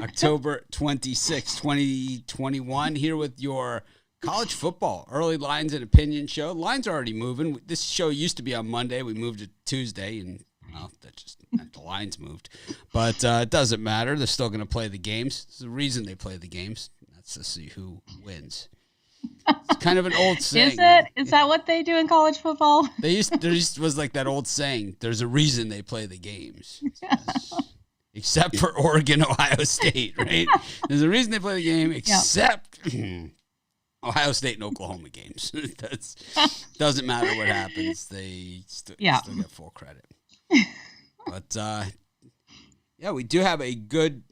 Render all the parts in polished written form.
October 26, 2021, here with your college football early lines and opinion show. Lines are already moving. This show used to be on Monday. We moved it Tuesday, and well, that just meant the lines moved. But it doesn't matter. They're still going to play the games. There's a reason they play the games. That's to see who wins. It's kind of an old saying. Is it? Is that what they do in college football? There was like that old saying, there's a reason they play the games. Except for Oregon, Ohio State, right? There's a reason they play the game, except Ohio State and Oklahoma games. That doesn't matter what happens. They still get full credit. But, we do have a good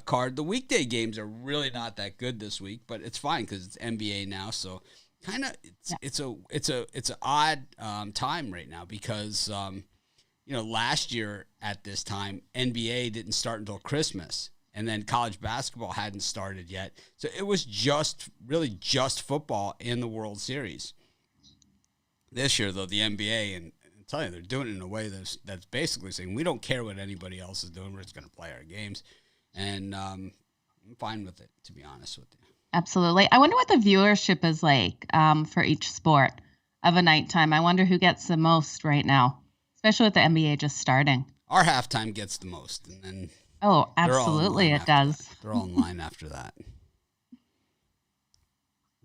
card. The weekday games are really not that good this week, but it's fine because it's NBA now. So kind of it's an odd time right now because last year at this time NBA didn't start until Christmas, and then college basketball hadn't started yet. So it was just football in the World Series. This year though, the NBA and I'm telling you, they're doing it in a way that's basically saying we don't care what anybody else is doing. We're just going to play our games. And I'm fine with it, to be honest with you. Absolutely. I wonder what the viewership is like for each sport of a nighttime. I wonder who gets the most right now, especially with the NBA just starting. Our halftime gets the most. And then absolutely it does. They're all in line after that.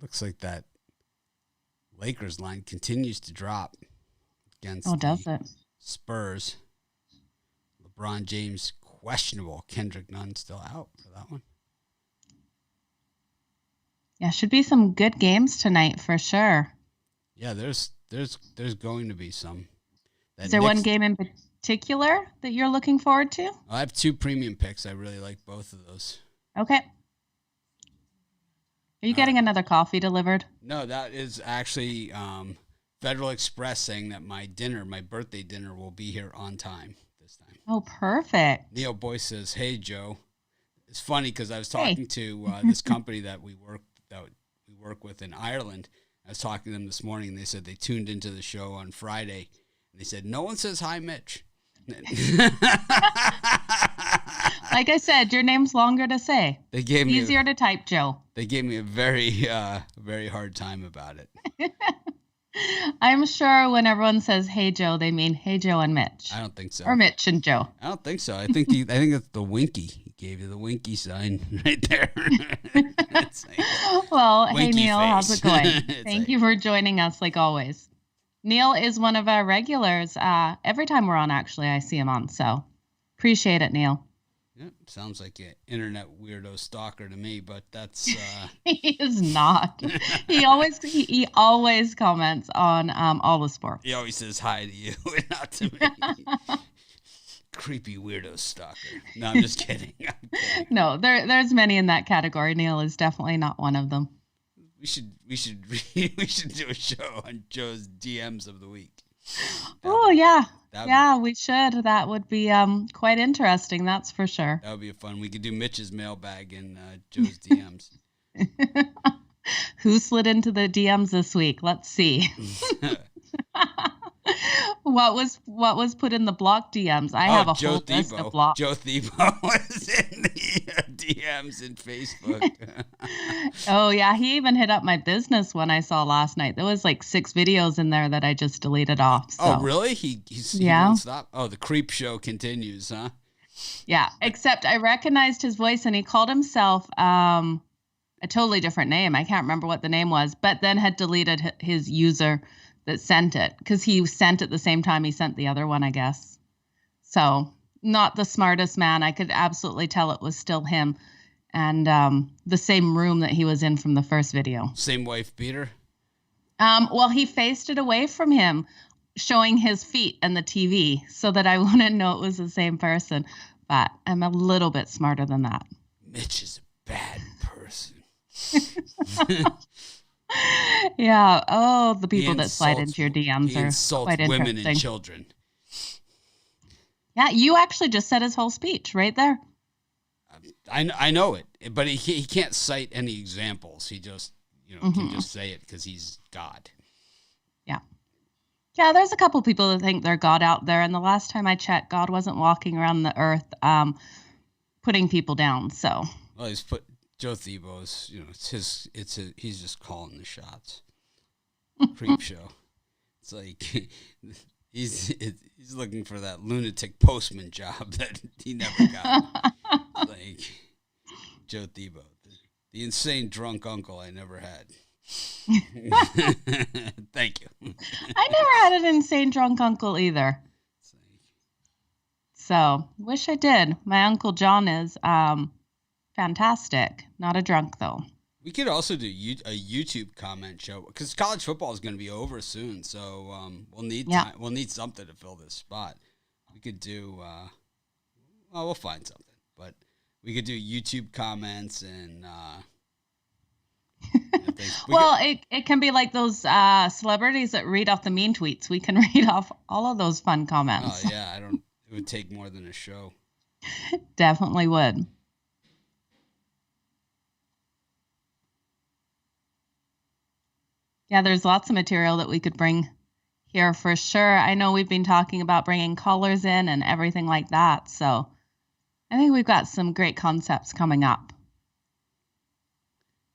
Looks like that Lakers line continues to drop against the Spurs. LeBron James questionable. Kendrick Nunn still out for that one. Yeah, should be some good games tonight for sure. Yeah, there's going to be some. Is there one game in particular that you're looking forward to? I have two premium picks. I really like both of those. Okay. Are you getting another coffee delivered? No, that is actually Federal Express saying that my birthday dinner will be here on time. Oh, perfect. Neil Boyce says, "Hey, Joe." It's funny because I was talking to this company that we work with in Ireland. I was talking to them this morning, and they said they tuned into the show on Friday, and they said no one says hi, Mitch. Like I said, your name's longer to say. They gave me easier to type, Joe. They gave me a very very hard time about it. I'm sure when everyone says, "Hey, Joe," they mean, "Hey, Joe and Mitch." I don't think so. Or Mitch and Joe. I don't think so. I think it's the winky. He gave you the winky sign right there. Well, hey, Neil, how's it going? Thank you for joining us, like always. Neil is one of our regulars. Every time we're on, actually, I see him on. So appreciate it, Neil. Yep, sounds like an internet weirdo stalker to me, but that's he is not. He always comments on all the sports. He always says hi to you, not to me. Creepy weirdo stalker. No, I'm just kidding. No, there's many in that category. Neil is definitely not one of them. We should do a show on Joe's DMs of the week. Oh, yeah. We should. That would be quite interesting, that's for sure. That would be fun. We could do Mitch's mailbag in Joe's DMs. Who slid into the DMs this week? Let's see. What was put in the block DMs? I have a whole list of blocks. Joe Thebo was in the DMs in Facebook. Oh, yeah. He even hit up my business one I saw last night. There was like 6 videos in there that I just deleted off. So. Oh, really? He won't stop? Oh, the creep show continues, huh? Yeah, except I recognized his voice and he called himself a totally different name. I can't remember what the name was, but then had deleted his user that sent it because he sent it the same time he sent the other one, I guess. So not the smartest man. I could absolutely tell it was still him and the same room that he was in from the first video. Same wife beater? Well, he faced it away from him, showing his feet and the TV so that I wouldn't know it was the same person. But I'm a little bit smarter than that. Mitch is a bad person. Yeah. Oh, the people that slide into your DMs are quite interesting. Women and children. Yeah, you actually just said his whole speech right there. I know it, but he can't cite any examples. He just can just say it because he's God. Yeah. Yeah, there's a couple people that think they're God out there, and the last time I checked, God wasn't walking around the earth putting people down. So. Well, Joe Theba's, he's just calling the shots. Creep show. It's like he's looking for that lunatic postman job that he never got. Like Joe Theba, the insane drunk uncle I never had. Thank you. I never had an insane drunk uncle either. So, wish I did. My Uncle John is fantastic. Not a drunk, though. We could also do a YouTube comment show because college football is going to be over soon. So we'll need time. We'll need something to fill this spot. We could do, we'll find something. But we could do YouTube comments and it can be like those celebrities that read off the mean tweets. We can read off all of those fun comments. Oh yeah, it would take more than a show. Definitely would. Yeah, there's lots of material that we could bring here for sure. I know we've been talking about bringing callers in and everything like that. So I think we've got some great concepts coming up.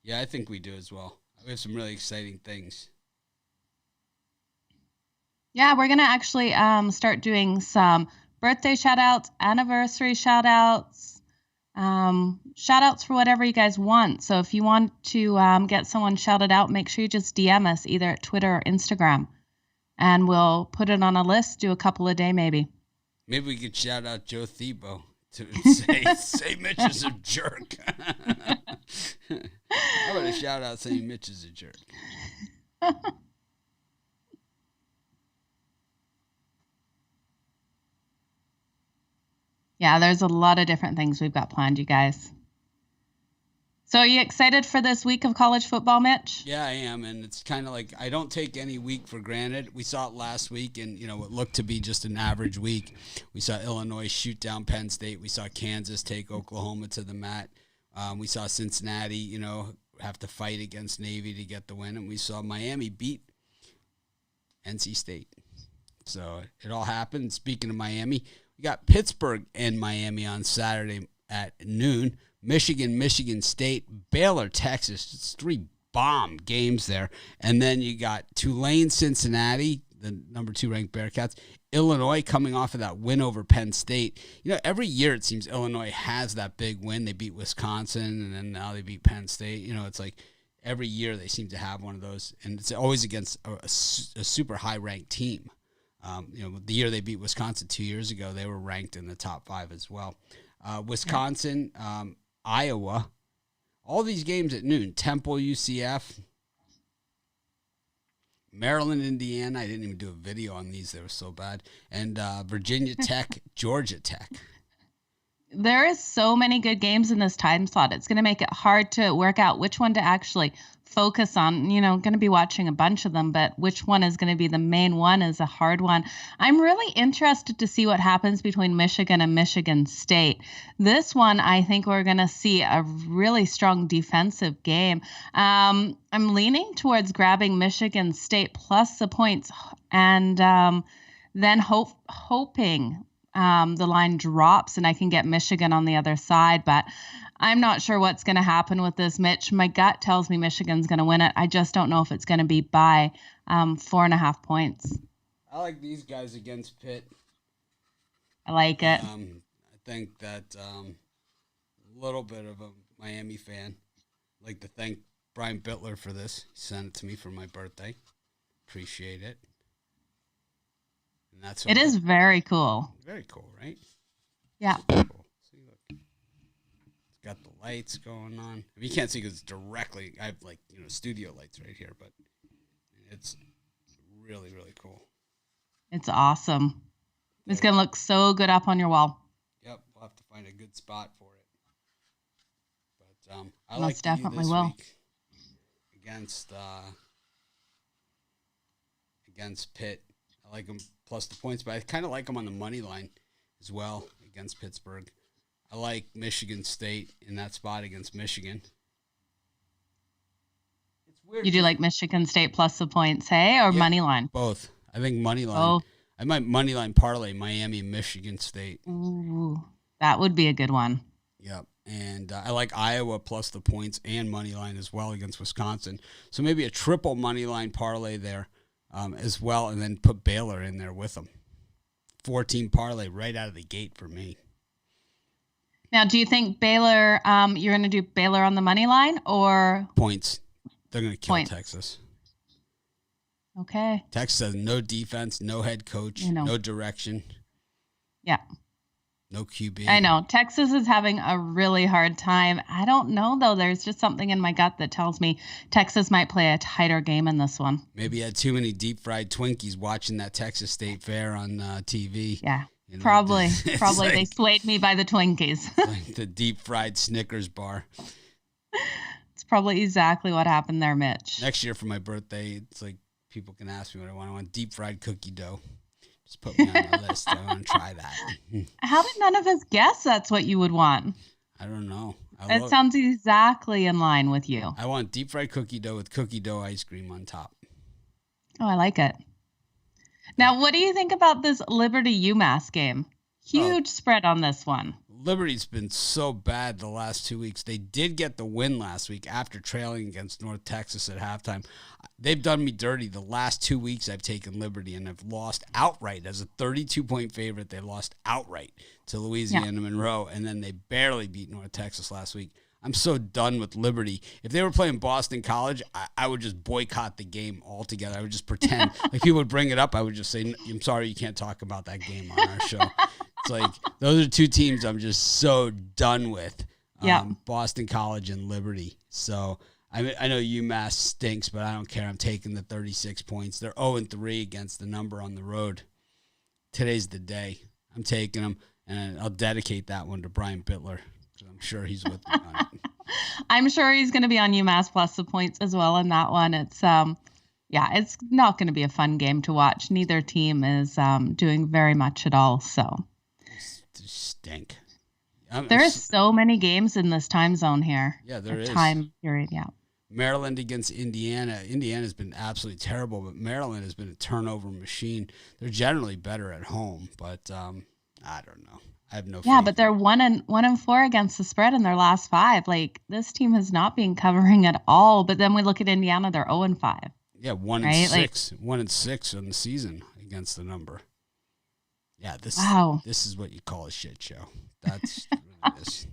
Yeah, I think we do as well. We have some really exciting things. Yeah, we're going to actually start doing some birthday shout-outs, anniversary shout-outs, shout-outs for whatever you guys want. So if you want to get someone shouted out, make sure you just DM us either at Twitter or Instagram. And we'll put it on a list, do a couple a day maybe. Maybe we could shout out Joe Thebo to say Mitch is a jerk. How about a shout out saying Mitch is a jerk? Yeah, there's a lot of different things we've got planned, you guys. So are you excited for this week of college football, Mitch? Yeah, I am. And it's kind of like I don't take any week for granted. We saw it last week and, what looked to be just an average week. We saw Illinois shoot down Penn State. We saw Kansas take Oklahoma to the mat. We saw Cincinnati, have to fight against Navy to get the win. And we saw Miami beat NC State. So it all happened. Speaking of Miami, we got Pittsburgh and Miami on Saturday at noon. Michigan State, Baylor, Texas. It's 3 bomb games there. And then you got Tulane, Cincinnati, the number 2 ranked Bearcats. Illinois coming off of that win over Penn State. Every year it seems Illinois has that big win. They beat Wisconsin, and then now they beat Penn State. It's like every year they seem to have one of those. And it's always against a super high-ranked team. The year they beat Wisconsin 2 years ago, they were ranked in the top 5 as well. Wisconsin, Iowa, all these games at noon. Temple, UCF, Maryland, Indiana. I didn't even do a video on these. They were so bad. And Virginia Tech, Georgia Tech. There is so many good games in this time slot. It's going to make it hard to work out which one to actually focus on. Going to be watching a bunch of them, but which one is going to be the main one is a hard one. I'm really interested to see what happens between Michigan and Michigan State. This one, I think we're going to see a really strong defensive game. I'm leaning towards grabbing Michigan State plus the points and then hoping the line drops and I can get Michigan on the other side, but I'm not sure what's going to happen with this, Mitch. My gut tells me Michigan's going to win it. I just don't know if it's going to be by 4.5 points. I like these guys against Pitt. I like it. I think that a little bit of a Miami fan. I'd like to thank Brian Bittler for this. He sent it to me for my birthday. Appreciate it. And that's it is very cool. Very cool, right? Yeah. Cool. See, look. It's got the lights going on. I mean, you can't see because it's directly. I have studio lights right here, but it's really, really cool. It's awesome. It's gonna look so good up on your wall. Yep, we'll have to find a good spot for it. But I like definitely this will. Week against Pitt. I like them plus the points, but I kind of like them on the money line as well against Pittsburgh. I like Michigan State in that spot against Michigan. It's weird. You do like Michigan State plus the points, hey, or money line? Both. I think money line. Oh. I might money line parlay Miami, Michigan State. Ooh, that would be a good one. Yep. And I like Iowa plus the points and money line as well against Wisconsin. So maybe a triple money line parlay there as well, and then put Baylor in there with them. 4-team parlay right out of the gate for me. Now, do you think Baylor, you're going to do Baylor on the money line or? Points. They're going to kill Texas. Okay. Texas has no defense, no head coach, no direction. Yeah. No QB. I know. Texas is having a really hard time. I don't know, though. There's just something in my gut that tells me Texas might play a tighter game in this one. Maybe had too many deep-fried Twinkies watching that Texas State Fair on TV. Yeah, probably. Probably they swayed me by the Twinkies. Like the deep-fried Snickers bar. It's probably exactly what happened there, Mitch. Next year for my birthday, it's like people can ask me what I want. I want deep-fried cookie dough. Just put me on the list. I want to try that. How did none of us guess that's what you would want? I don't know. It sounds exactly in line with you. I want deep fried cookie dough with cookie dough ice cream on top. Oh, I like it. Now, what do you think about this Liberty UMass game? Huge spread on this one. Liberty's been so bad the last 2 weeks. They did get the win last week after trailing against North Texas at halftime. They've done me dirty. The last 2 weeks I've taken Liberty and I've lost outright. As a 32-point favorite, they lost outright to Louisiana Monroe, and then they barely beat North Texas last week. I'm so done with Liberty. If they were playing Boston College, I would just boycott the game altogether. I would just pretend. Like people would bring it up, I would just say, I'm sorry, you can't talk about that game on our show. It's like those are two teams I'm just so done with. Boston College and Liberty. So I know UMass stinks, but I don't care. I'm taking the 36 points. They're 0-3 against the number on the road. Today's the day. I'm taking them, and I'll dedicate that one to Brian Bittler. I'm sure he's with me on it. I'm sure he's going to be on UMass plus the points as well in that one. It's it's not going to be a fun game to watch. Neither team is doing very much at all. So stink. There is so many games in this time zone here. Yeah, there is. Time period, yeah. Maryland against Indiana. Indiana's been absolutely terrible, but Maryland has been a turnover machine. They're generally better at home, but I don't know. I have no faith. Yeah, but they're 1-4 against the spread in their last 5. Like, this team has not been covering at all. But then we look at Indiana, they're 0-5. Yeah, 1-6. 1-6 on the season against the number. Yeah, this is what you call a shit show. That's what it is.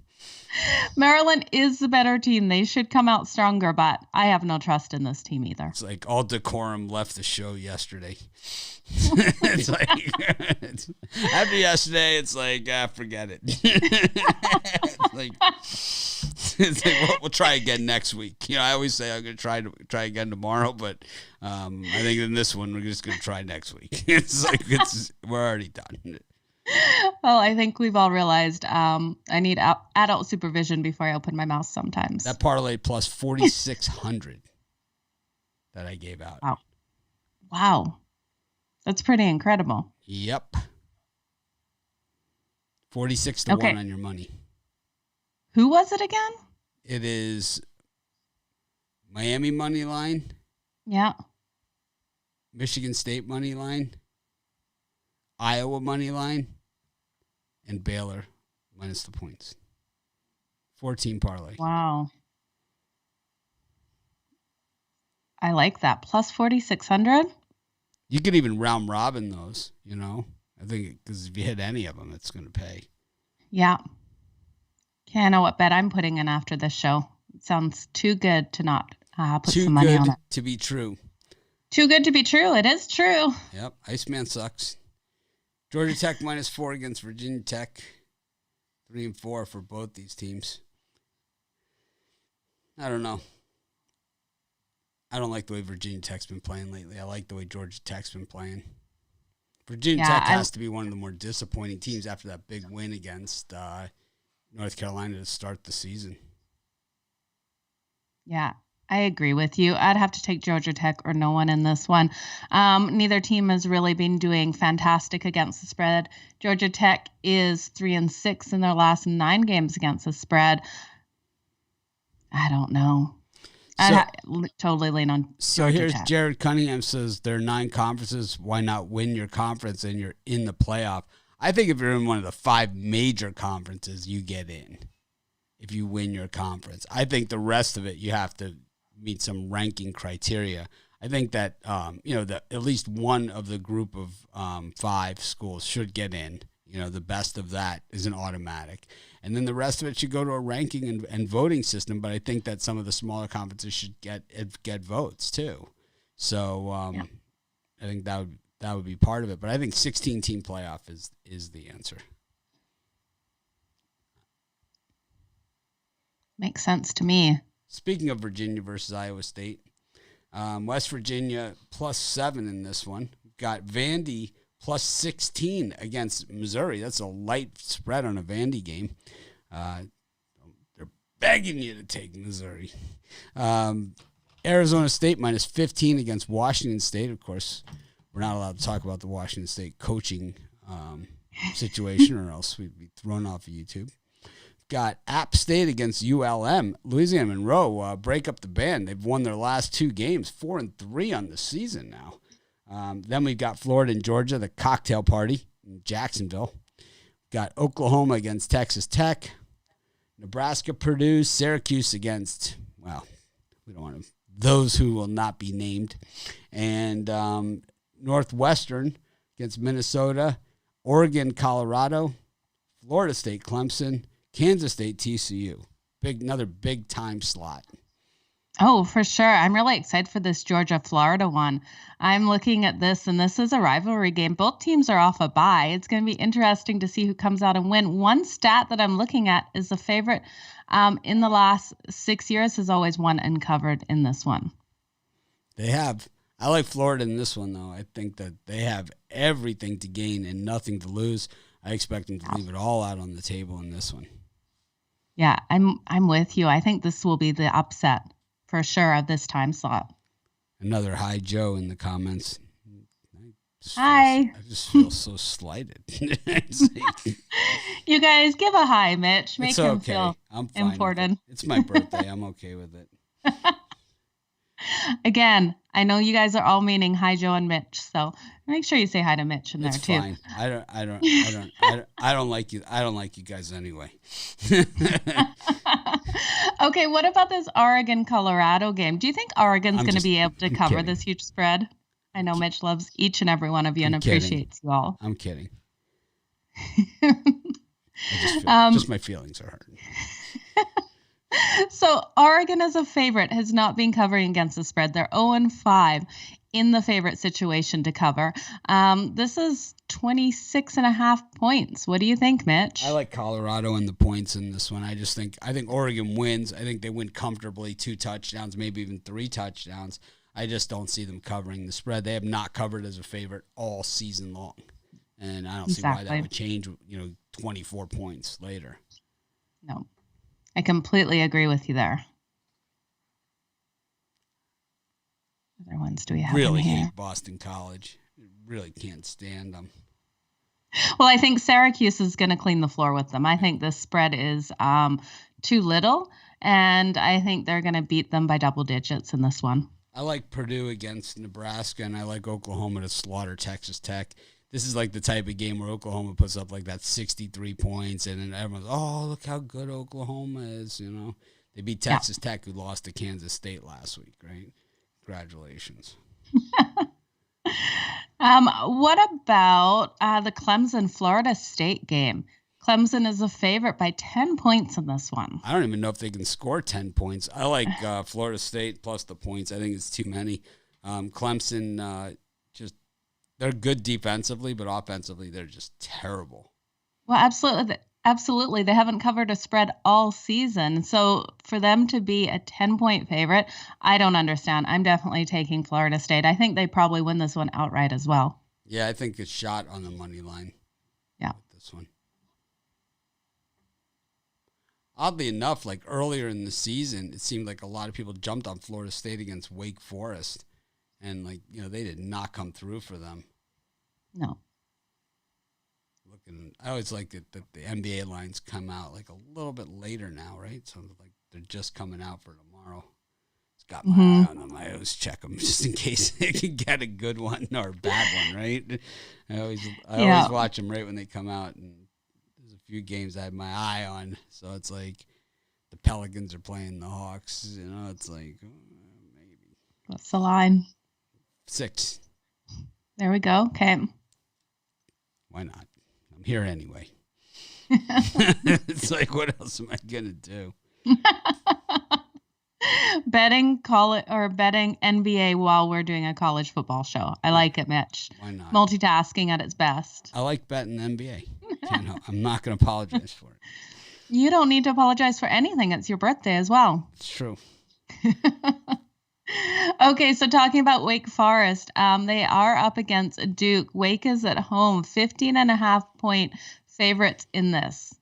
Maryland is the better team. They should come out stronger, but I have no trust in this team either. It's like all decorum left the show yesterday. It's like after yesterday, it's like forget it. It's like we'll try again next week. You know, I always say I'm going to try again tomorrow, but I think in this one we're just going to try next week. It's like we're already done. Well, I think we've all realized I need adult supervision before I open my mouth sometimes. That parlay plus 4,600 that I gave out. Wow. That's pretty incredible. Yep. 46-1 on your money. Who was it again? It is Miami money line. Yeah. Michigan State money line. Iowa money line. And Baylor minus the points. 14 parlay. Wow. I like that. Plus 4,600. You could even round robin those, you know. I think because if you hit any of them, it's going to pay. Yeah. Okay, I know what bet I'm putting in after this show. It sounds too good to not put some money on it. Too good to be true. Too good to be true. It is true. Yep. Iceman sucks. Georgia Tech -4 against Virginia Tech. 3-4 for both these teams. I don't know. I don't like the way Virginia Tech's been playing lately. I like the way Georgia Tech's been playing. Virginia Tech has to be one of the more disappointing teams after that big win against North Carolina to start the season. Yeah, I agree with you. I'd have to take Georgia Tech or no one in this one. Neither team has really been doing fantastic against the spread. Georgia Tech is 3-6 in their last 9 games against the spread. I don't know. I totally lean on Georgia So here's Tech. Jared Cunningham says there are 9 conferences. Why not win your conference and you're in the playoff? I think if you're in one of the 5 major conferences, you get in. if you win your conference. I think the rest of it, you have to meet some ranking criteria. I think that, that at least one of the group of 5 schools should get in. The best of that is an automatic. And then the rest of it should go to a ranking and voting system. But I think that some of the smaller conferences should get votes too. So I think that would be part of it. But I think 16-team playoff is the answer. Makes sense to me. Speaking of Virginia versus Iowa State, West Virginia +7 in this one. Got Vandy +16 against Missouri. That's a light spread on a Vandy game. They're begging you to take Missouri. Arizona State -15 against Washington State. Of course, we're not allowed to talk about the Washington State coaching situation, or else we'd be thrown off of YouTube. Got App State against ULM. Louisiana Monroe break up the band. They've won their last 2 games, 4-3 on the season now. Then we've got Florida and Georgia, the cocktail party in Jacksonville. Got Oklahoma against Texas Tech. Nebraska, Purdue, Syracuse against, well, we don't want to, those who will not be named. And Northwestern against Minnesota, Oregon, Colorado, Florida State, Clemson, Kansas State, TCU. Another big time slot. Oh, for sure. I'm really excited for this Georgia-Florida one. I'm looking at this, and this is a rivalry game. Both teams are off a bye. It's going to be interesting to see who comes out and win. One stat that I'm looking at is the favorite in the last 6 years has always won and covered in this one. They have. I like Florida in this one, though. I think that they have everything to gain and nothing to lose. I expect them to leave it all out on the table in this one. Yeah, I'm with you. I think this will be the upset for sure of this time slot. Another hi, Joe, in the comments. Hi. I just feel so slighted. You guys give a hi, Mitch. Make him okay. feel I'm fine important. It's my birthday. I'm okay with it. Again, I know you guys are all meaning hi, Joe and Mitch, so make sure you say hi to Mitch in it's there fine. too. I don't like you. I don't like you guys anyway. Okay, what about this Oregon-Colorado game? Do you think Oregon's going to be able to cover this huge spread? I know Mitch loves each and every one of you and appreciates you all. I'm kidding. Just my feelings are hurt. So Oregon as a favorite has not been covering against the spread. They're 0-5 in the favorite situation to cover. This is 26.5 points. What do you think, Mitch? I like Colorado and the points in this one. I think Oregon wins. I think they win comfortably, 2 touchdowns, maybe even 3 touchdowns. I just don't see them covering the spread. They have not covered as a favorite all season long. And I don't see why that would change, 24 points later. No. I completely agree with you there. What other ones do we have Really in here? hate Boston College. Really can't stand them. Well, I think Syracuse is going to clean the floor with them. I think this spread is too little, and I think they're going to beat them by double digits in this one. I like Purdue against Nebraska, and I like Oklahoma to slaughter Texas Tech. This is like the type of game where Oklahoma puts up like that 63 points, and then everyone's, oh, look how good Oklahoma is, They beat Texas Tech, who lost to Kansas State last week, right? Congratulations. What about the Clemson-Florida State game? Clemson is a favorite by 10 points in this one. I don't even know if they can score 10 points. I like Florida State plus the points. I think it's too many. Clemson they're good defensively, but offensively, they're just terrible. Well, absolutely. They haven't covered a spread all season. So for them to be a 10-point favorite, I don't understand. I'm definitely taking Florida State. I think they probably win this one outright as well. Yeah, I think it's shot on the money line. Yeah. This one. Oddly enough, like earlier in the season, it seemed like a lot of people jumped on Florida State against Wake Forest. And, they did not come through for them. No. I always like that the NBA lines come out like a little bit later now, right? So like they're just coming out for tomorrow. It's got my eye on them. I always check them just in case they can get a good one or a bad one, right? I always watch them right when they come out. And there's a few games I had my eye on, so it's like the Pelicans are playing the Hawks. It's like maybe. What's the line? 6. There we go. Okay. Why not? I'm here anyway. It's like, what else am I gonna do? Betting NBA while we're doing a college football show. I like it, Mitch. Why not? Multitasking at its best. I like betting NBA. I'm not going to apologize for it. You don't need to apologize for anything. It's your birthday as well. It's true. Okay, so talking about Wake Forest, they are up against Duke. Wake is at home, 15.5-point favorites in this.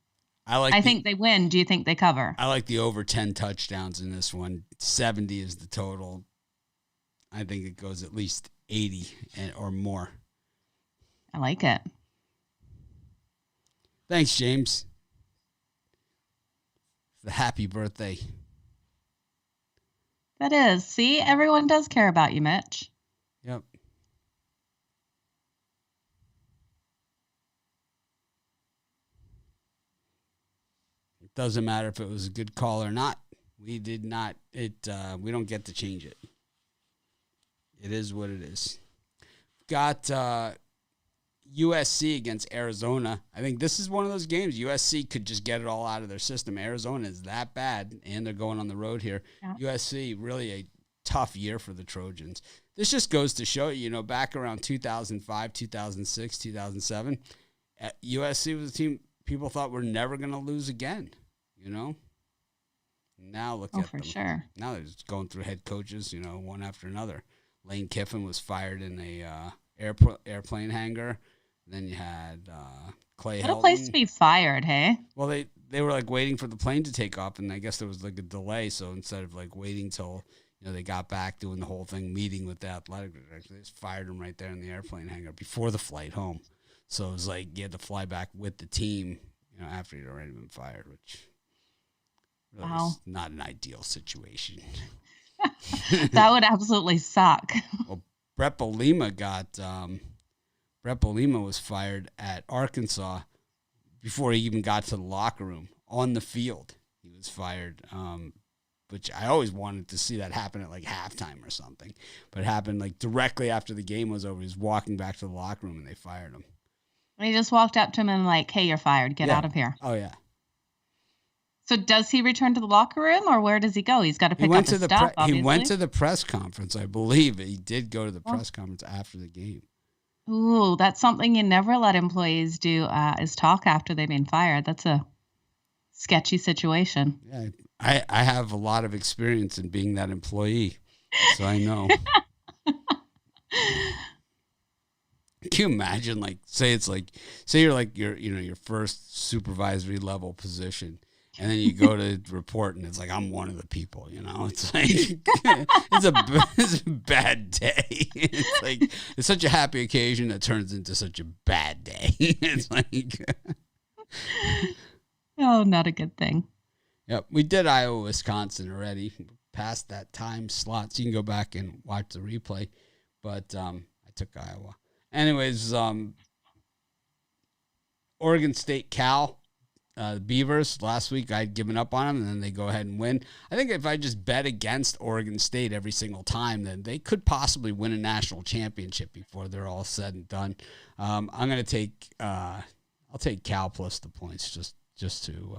I think they win. Do you think they cover? I like the over 10 touchdowns in this one. 70 is the total. I think it goes at least 80 or more. I like it. Thanks, James. The happy birthday. That is. See, everyone does care about you, Mitch. Yep. It doesn't matter if it was a good call or not. We did not. We don't get to change it. It is what it is. Got USC against Arizona. I think this is one of those games. USC could just get it all out of their system. Arizona is that bad, and they're going on the road here. Yeah. USC, really a tough year for the Trojans. This just goes to show you, back around 2005, 2006, 2007, USC was a team people thought were never going to lose again, Now look at them. Sure. Now they're just going through head coaches, one after another. Lane Kiffin was fired in a airplane hangar. Then you had Clay Helton. What a place to be fired, hey? Well, they were like waiting for the plane to take off, and I guess there was like a delay. So instead of like waiting till they got back doing the whole thing, meeting with the athletic director, they just fired him right there in the airplane hangar before the flight home. So it was like you had to fly back with the team, after you'd already been fired, which really is not an ideal situation. That would absolutely suck. Well, Brett Bielema was fired at Arkansas before he even got to the locker room. On the field, he was fired, which I always wanted to see that happen at like halftime or something. But it happened like directly after the game was over. He was walking back to the locker room and they fired him. And he just walked up to him and like, hey, you're fired. Get out of here. Oh, yeah. So does he return to the locker room or where does he go? He's got to pick up his stuff, obviously. He went to the press conference, I believe. He did go to the press conference after the game. Ooh, that's something you never let employees do is talk after they've been fired. That's a sketchy situation. Yeah, I have a lot of experience in being that employee, so I know. Can you imagine, say you're like your first supervisory level position, and then you go to report, and it's like I'm one of the people. It's like it's a bad day. It's like it's such a happy occasion that turns into such a bad day. It's like oh, not a good thing. Yep, we did Iowa, Wisconsin already. Past that time slot, so you can go back and watch the replay. But I took Iowa. Anyways, Oregon State, Cal, Beavers. Last week I'd given up on them, and then they go ahead and win. I think if I just bet against Oregon State every single time, then they could possibly win a national championship before they're all said and done. I'm going to take I'll take Cal plus the points just to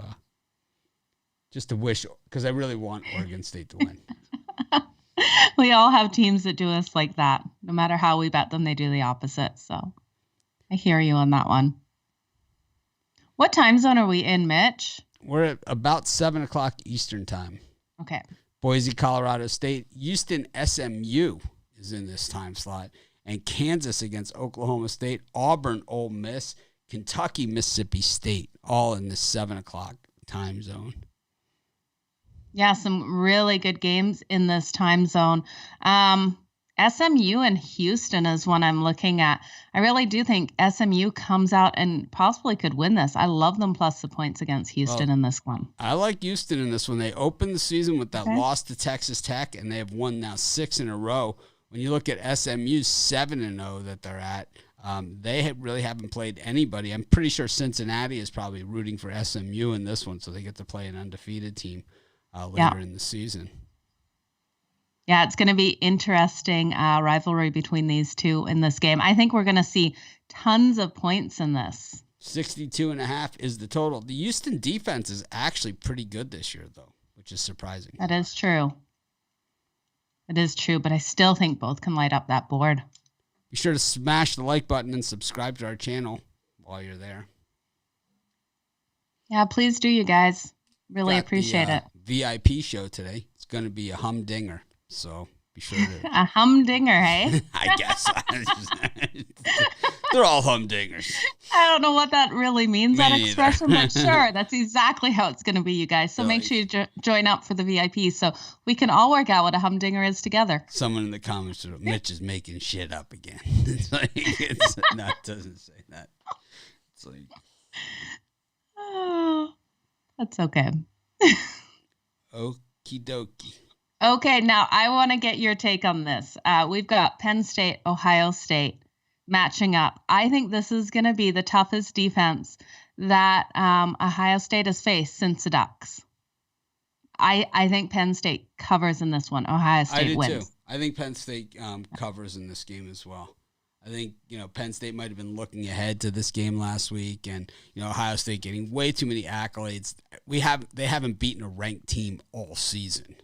wish, because I really want Oregon State to win. We all have teams that do us like that. No matter how we bet them, they do the opposite. So I hear you on that one. What time zone are we in, Mitch? We're at about 7 o'clock Eastern time. Okay. Boise, Colorado State. Houston, SMU is in this time slot. And Kansas against Oklahoma State. Auburn, Ole Miss. Kentucky, Mississippi State. All in this 7 o'clock time zone. Yeah, some really good games in this time zone. SMU and Houston is one I'm looking at. I really do think SMU comes out and possibly could win this. I love them plus the points against Houston in this one. I like Houston in this one. They opened the season with that loss to Texas Tech, and they have won now 6 in a row. When you look at SMU's 7-0 that they're at, they really haven't played anybody. I'm pretty sure Cincinnati is probably rooting for SMU in this one, so they get to play an undefeated team. later in the season. Yeah, it's going to be interesting rivalry between these two in this game. I think we're going to see tons of points in this. 62.5 is the total. The Houston defense is actually pretty good this year, though, which is surprising. That is true. It is true, but I still think both can light up that board. Be sure to smash the like button and subscribe to our channel while you're there. Yeah, please do, you guys. Really appreciate it. VIP show today. It's going to be a humdinger, so be sure to... A humdinger, hey? I guess. They're all humdingers. I don't know what that really means, that expression, but sure, that's exactly how it's going to be, you guys. So make sure you join up for the VIP so we can all work out what a humdinger is together. Someone in the comments, Mitch is making shit up again. It doesn't say that. It's like... Oh, that's okay. Okie dokie. Okay, now I want to get your take on this. We've got Penn State, Ohio State matching up. I think this is going to be the toughest defense that Ohio State has faced since the Ducks. I think Penn State covers in this one. Ohio State wins. Too. I think Penn State covers in this game as well. I think, Penn State might have been looking ahead to this game last week, and, Ohio State getting way too many accolades. They haven't beaten a ranked team all season.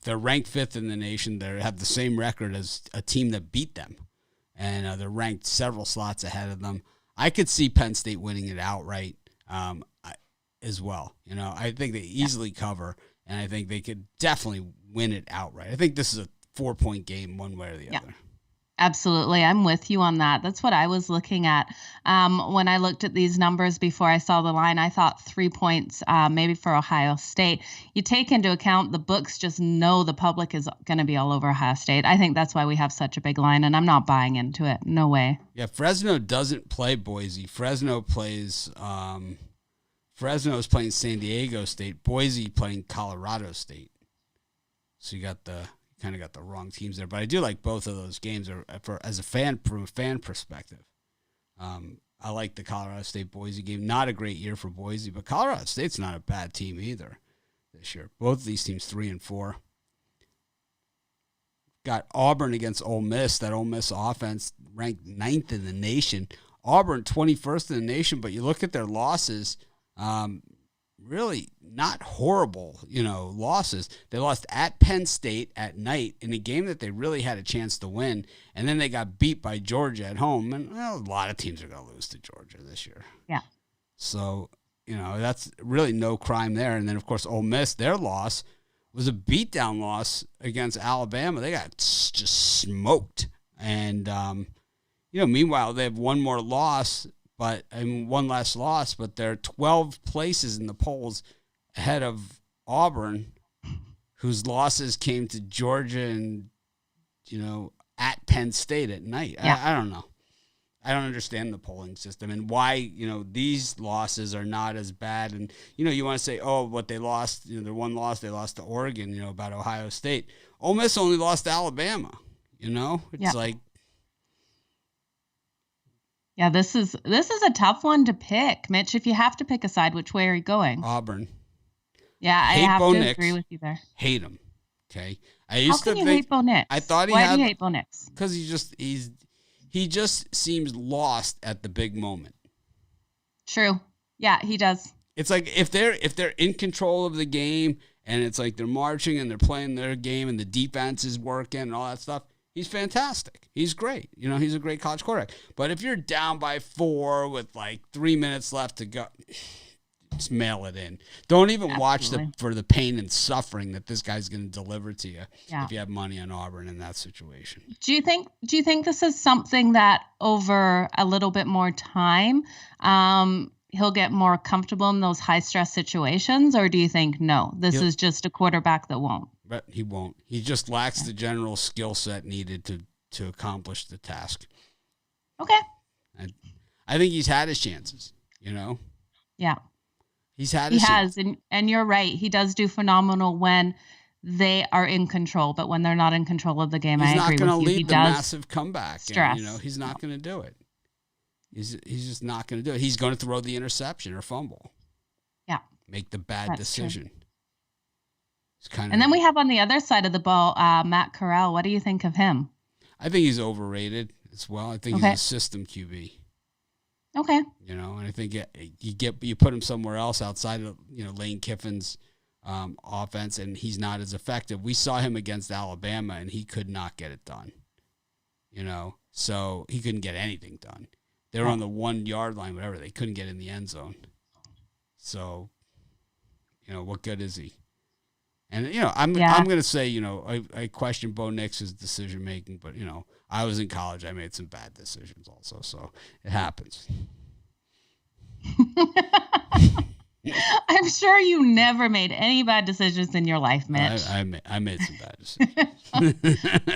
They're ranked 5th in the nation. They have the same record as a team that beat them, and they're ranked several slots ahead of them. I could see Penn State winning it outright as well. I think they easily cover, and I think they could definitely win it outright. I think this is a 4-point game one way or the other. Absolutely. I'm with you on that. That's what I was looking at. When I looked at these numbers before I saw the line, I thought 3 points maybe for Ohio State. You take into account the books just know the public is going to be all over Ohio State. I think that's why we have such a big line, and I'm not buying into it. No way. Yeah, Fresno doesn't play Boise. Fresno is playing San Diego State. Boise playing Colorado State. So you got the wrong teams there, but I do like both of those games as a fan, from a fan perspective. I like the Colorado State Boise game. Not a great year for Boise, but Colorado State's not a bad team either this year. Both of these teams 3-4. Got Auburn against Ole Miss. That Ole Miss offense ranked 9th in the nation. Auburn 21st in the nation, but you look at their losses, really not horrible, losses. They lost at Penn State at night in a game that they really had a chance to win, and then they got beat by Georgia at home. And a lot of teams are going to lose to Georgia this year. Yeah. So, that's really no crime there. And then, of course, Ole Miss, their loss was a beatdown loss against Alabama. They got just smoked. And, meanwhile, they have one less loss, but they're 12 places in the polls ahead of Auburn, whose losses came to Georgia and, at Penn State at night. Yeah. I don't know. I don't understand the polling system and why, these losses are not as bad. And, you want to say, what they lost, their one loss, they lost to Oregon, about Ohio State. Ole Miss only lost to Alabama, It's like, yeah, this is a tough one to pick, Mitch. If you have to pick a side, which way are you going? Auburn. Yeah, I have to agree with you there. Hate him. Okay. How can you hate Bo Nix? I thought Why do you hate Bo Nix? Because he just seems lost at the big moment. True. Yeah, he does. It's like if they're in control of the game and it's like they're marching and they're playing their game and the defense is working and all that stuff, he's fantastic. He's great. He's a great college quarterback. But if you're down by 4 with like 3 minutes left to go, just mail it in. Don't even watch for the pain and suffering that this guy's going to deliver to you if you have money on Auburn in that situation. Do you think this is something that over a little bit more time, he'll get more comfortable in those high stress situations, or do you think no, this is just a quarterback that won't? But he won't. He just lacks the general skill set needed to accomplish the task. Okay. I think he's had his chances, Yeah. He has, and you're right. He does do phenomenal when they are in control, but when they're not in control of the game, I agree with you. He's not going to lead the massive comeback. Stress. And, he's not going to do it. He's just not going to do it. He's going to throw the interception or fumble. Yeah. Make the bad decision. True. And then we have on the other side of the ball, Matt Corral. What do you think of him? I think he's overrated as well. I think he's a system QB. Okay. You know, and I think you put him somewhere else outside of, Lane Kiffin's offense, and he's not as effective. We saw him against Alabama, and he could not get it done. So he couldn't get anything done. They were on the 1 yard line, whatever. They couldn't get in the end zone. So, what good is he? And, I'm going to say, I question Bo Nix's decision making, but, I was in college. I made some bad decisions also, so it happens. I'm sure you never made any bad decisions in your life, Mitch. I made some bad decisions.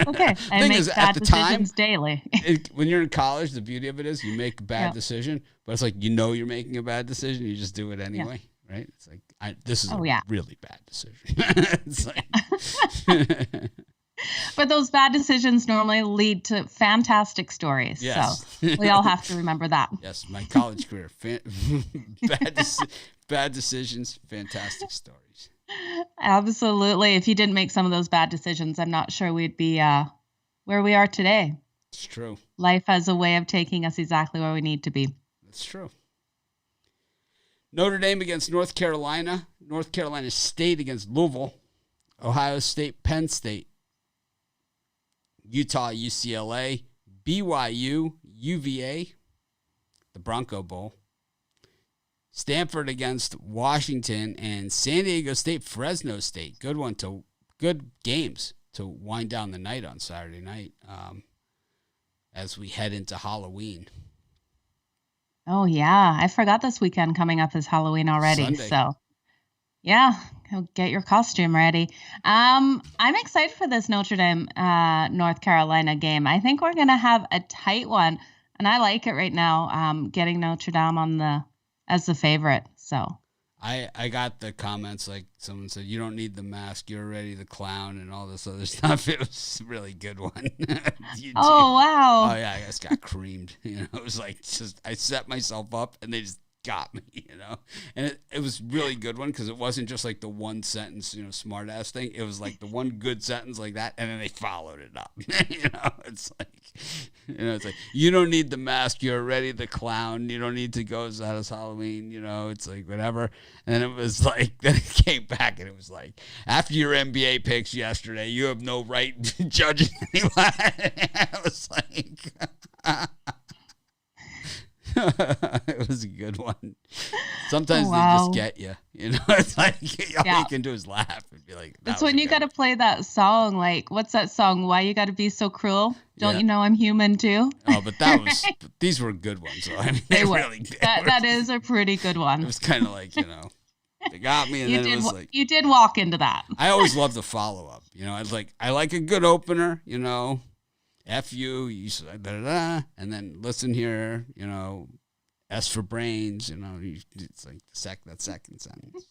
Okay, I make bad decisions daily. When you're in college, the beauty of it is you make a bad decision, but it's like you're making a bad decision, you just do it anyway, right? It's like this is a really bad decision. It's like but those bad decisions normally lead to fantastic stories. Yes. So we all have to remember that. Yes, my college career. Bad decisions, fantastic stories. Absolutely. If you didn't make some of those bad decisions, I'm not sure we'd be where we are today. It's true. Life has a way of taking us exactly where we need to be. That's true. Notre Dame against North Carolina. North Carolina State against Louisville. Ohio State, Penn State. Utah, UCLA, BYU, UVA, the Bronco Bowl. Stanford against Washington, and San Diego State, Fresno State. Good games to wind down the night on Saturday night as we head into Halloween. Oh, yeah. I forgot this weekend coming up is Halloween already. Sunday. So, yeah. Get your costume ready. I'm excited for this Notre Dame North Carolina game. I think we're gonna have a tight one, and I like it right now. Getting Notre Dame as the favorite. So I got the comments like someone said, "You don't need the mask. You're already the clown," and all this other stuff. It was a really good one. Oh wow! Oh yeah, I just got creamed. It was like I set myself up, and they just got me, and it was really good one because it wasn't just like the one sentence, smart ass thing. It was like the one good sentence like that, and then they followed it up. It's like, you don't need the mask. You're already the clown. You don't need to go as that as Halloween. It's like whatever. And then it was like, then it came back and it was like, after your NBA picks yesterday, you have no right judging anyone. I was like. It was a good one. Sometimes they just get you. It's like all you can do is laugh and be like. That's when you got to play that song. Like, what's that song? Why you got to be so cruel? Don't you know I'm human too? Oh, but these were good ones. So I mean, they really did. That is a pretty good one. It was kind of like they got me, and then it was like you did walk into that. I always love the follow up. I like a good opener. F you said da-da-da, and then listen here, S for brains, it's like that second sentence.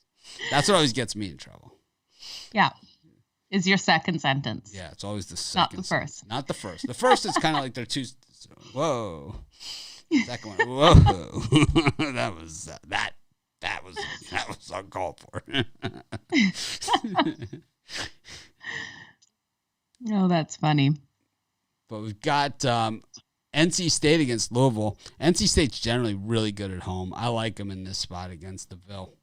That's what always gets me in trouble. Yeah. Is your second sentence. Yeah, it's always the second. Not the first. Not the first. The first is kind of like they're two, whoa. Second one, whoa. That was uncalled for. Oh, that's funny. But we've got NC State against Louisville. NC State's generally really good at home. I like them in this spot against the Ville.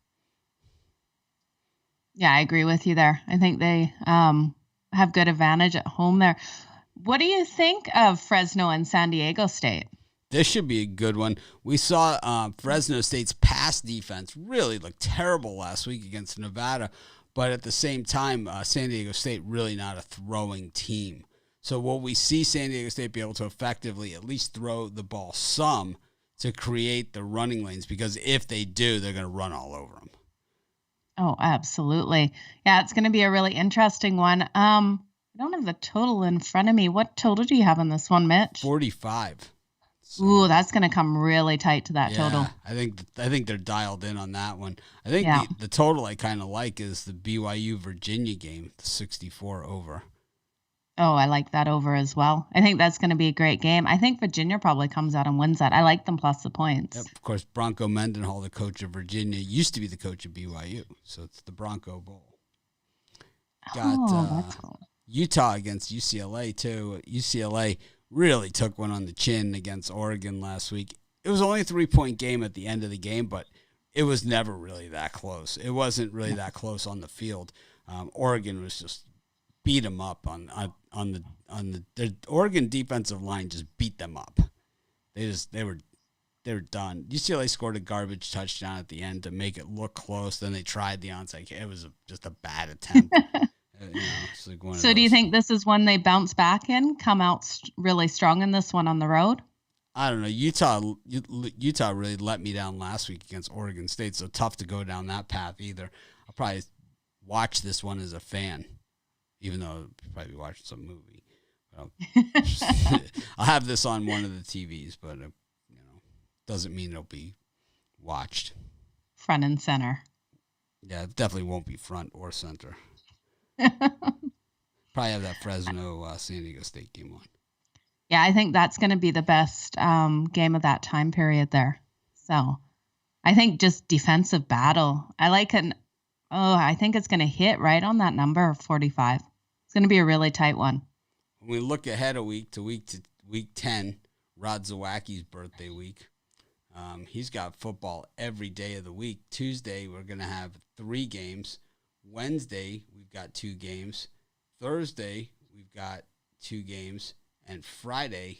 Yeah, I agree with you there. I think they have good advantage at home there. What do you think of Fresno and San Diego State? This should be a good one. We saw Fresno State's pass defense really look terrible last week against Nevada, but at the same time, San Diego State really not a throwing team. So will we see San Diego State be able to effectively at least throw the ball some to create the running lanes? Because if they do, they're going to run all over them. Oh, absolutely. Yeah, it's going to be a really interesting one. I don't have the total in front of me. What total do you have on this one, Mitch? 45. So, ooh, that's going to come really tight to that total. I think they're dialed in on that one. I think the total I kind of like is the BYU Virginia game, the 64 over. Oh, I like that over as well. I think that's going to be a great game. I think Virginia probably comes out and wins that. I like them plus the points. Yep, of course, Bronco Mendenhall, the coach of Virginia, used to be the coach of BYU. So it's the Bronco Bowl. got that's cool. Utah against UCLA too. UCLA really took one on the chin against Oregon last week. It was only a 3-point game at the end of the game, but it was never really that close. It wasn't really that close on the field. Oregon was just beat them up on the Oregon defensive line just beat them up. They were done. UCLA scored a garbage touchdown at the end to make it look close. Then they tried the onside. It was just a bad attempt. It's like one so do you think this is when they bounce back in, come out really strong in this one on the road? I don't know. Utah really let me down last week against Oregon State, so tough to go down that path either. I'll probably watch this one as a fan, even though I'll probably be watching some movie. I'll have this on one of the TVs, but doesn't mean it'll be watched front and center. Yeah, it definitely won't be front or center. Probably have that Fresno San Diego State game on. Yeah, I think that's going to be the best game of that time period there. So I think just defensive battle. I think it's going to hit right on that number of 45. It's going to be a really tight one. When we look ahead a week to week 10, Rod Zawacki's birthday week. He's got football every day of the week. Tuesday, we're going to have 3 games. Wednesday, we've got 2 games. Thursday, we've got 2 games. And Friday,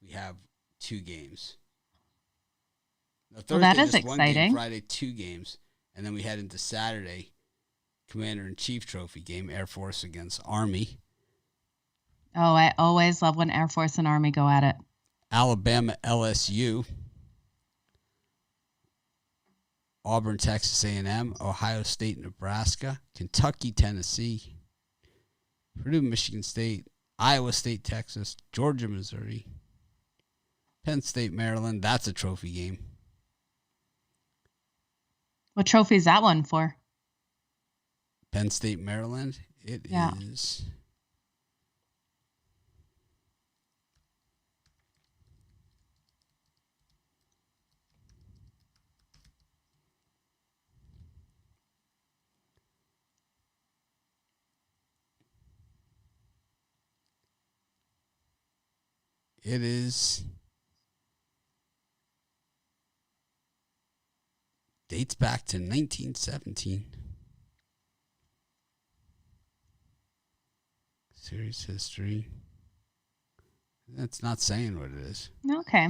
we have 2 games. Now, Thursday, that is just exciting. 1 game. Friday, 2 games. And then we head into Saturday, Commander-in-Chief Trophy game, Air Force against Army. Oh, I always love when Air Force and Army go at it. Alabama, LSU. Auburn, Texas A&M, Ohio State, Nebraska, Kentucky, Tennessee, Purdue, Michigan State, Iowa State, Texas, Georgia, Missouri, Penn State, Maryland. That's a trophy game. What trophy is that one for? Penn State, Maryland. It is. It is. Dates back to 1917. Series history. That's not saying what it is. Okay.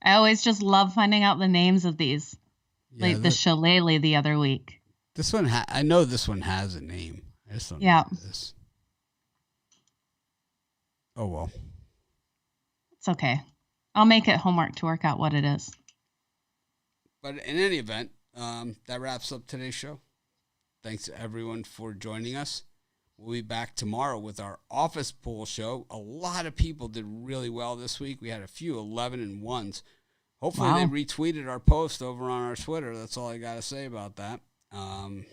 I always just love finding out the names of these. Yeah, like the shillelagh the other week. This one, I know this one has a name. I just don't know what it is. Oh, well. It's okay. I'll make it homework to work out what it is. But in any event, that wraps up today's show. Thanks to everyone for joining us. We'll be back tomorrow with our office pool show. A lot of people did really well this week. We had a few 11-1s. Hopefully they retweeted our post over on our Twitter. That's all I got to say about that. And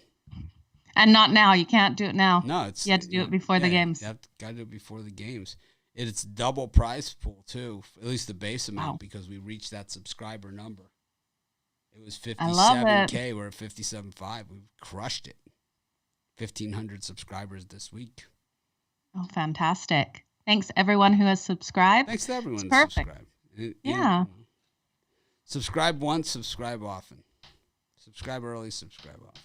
not now. You can't do it now. No, you have to do it before the games. You got to do it before the games. It's double prize pool too, at least the base amount, because we reached that subscriber number. It was 57K. We're at 57.5. We crushed it. 1,500 subscribers this week. Oh, fantastic! Thanks everyone who has subscribed. Thanks to everyone who subscribed. Yeah. Subscribe once, subscribe often. Subscribe early, subscribe often.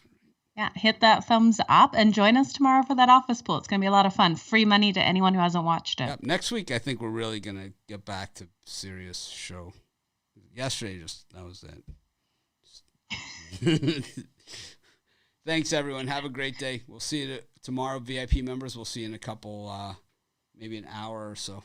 Yeah, hit that thumbs up and join us tomorrow for that office pool. It's going to be a lot of fun. Free money to anyone who hasn't watched it. Yep. Next week, I think we're really going to get back to serious show. Yesterday, that was it. Thanks, everyone. Have a great day. We'll see you tomorrow. VIP members, we'll see you in a couple, maybe an hour or so.